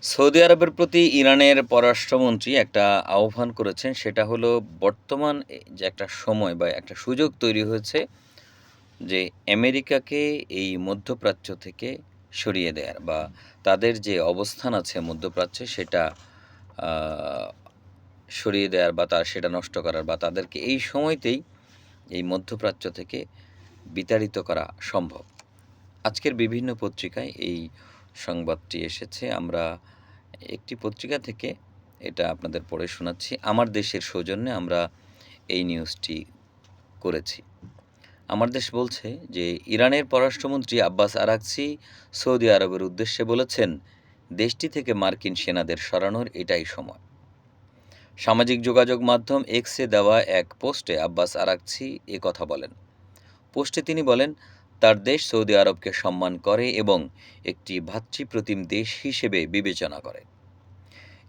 Saudi আরবের প্রতি ইরানের পররাষ্ট্রমন্ত্রী একটা আহ্বান করেছেন। সেটা হলো বর্তমান যে একটা সময় বা একটা সুযোগ তৈরি হয়েছে যে আমেরিকাকে এই মধ্যপ্রাচ্য থেকে সরিয়ে দেয়ার বা তাদের যে অবস্থান আছে মধ্যপ্রাচ্যে সেটা আ সরিয়ে দেয়ার বা সেটা নষ্ট করার বা তাদেরকে এই সময়তেই এই মধ্যপ্রাচ্য থেকে বিতাড়িত করা সম্ভব। আজকের বিভিন্ন পত্রিকায় এই সংবাদটি এসেছে। আমরা একটি পত্রিকা থেকে এটা আপনাদের পড়ে শোনাচ্ছি। আমার দেশের সৌজন্যে আমরা এই নিউজটি করেছি। আমার দেশ বলছে যে ইরানের পররাষ্ট্রমন্ত্রী আব্বাস আরাগচি সৌদি আরবের উদ্দেশ্যে বলেছেন, দেশটি থেকে মার্কিন সেনাদের সরানোর এটাই সময়। সামাজিক যোগাযোগ মাধ্যম এক্সে দেওয়া এক পোস্টে আব্বাস আরাগচি এ কথা বলেন। পোস্টে তিনি বলেন, তার দেশ সৌদি আরবকে সম্মান করে এবং একটি ভ্রাতৃপ্রতিম দেশ হিসেবে বিবেচনা করে।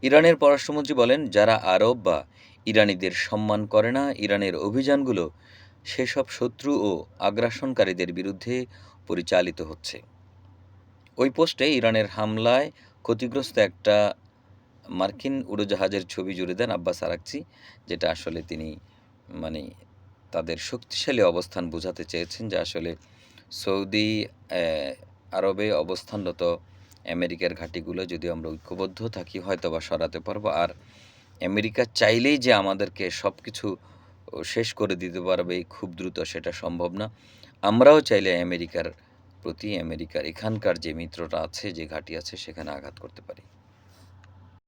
ইরানের পররাষ্ট্রমন্ত্রী বলেন, যারা আরব বা ইরানিদের সম্মান করে না, ইরানের অভিযানগুলো সেসব শত্রু ও আগ্রাসনকারীদের বিরুদ্ধে পরিচালিত হচ্ছে। ওই পোস্টে ইরানের হামলায় ক্ষতিগ্রস্ত একটা মার্কিন উড়োজাহাজের ছবি জুড়ে দেন আব্বাস আরাগচি, যেটা আসলে তিনি মানে তাদের শক্তিশালী অবস্থান বোঝাতে চেয়েছেন যে আসলে সৌদি অ্যা আরবে অবস্থানরত আমেরিকার ঘাঁটিগুলো যদি আমরা ঐক্যবদ্ধ থাকি হয়তোবা সরাতে পারবো। আর আমেরিকা চাইলেই যে আমাদেরকে সবকিছু শেষ করে দিতে পারবে খুব দ্রুত সেটা সম্ভব না। আমরাও চাইলে আমেরিকার প্রতি আমেরিকার এখানকার যে মিত্ররা আছে, যে ঘাঁটি আছে সেখানে আঘাত করতে পারি।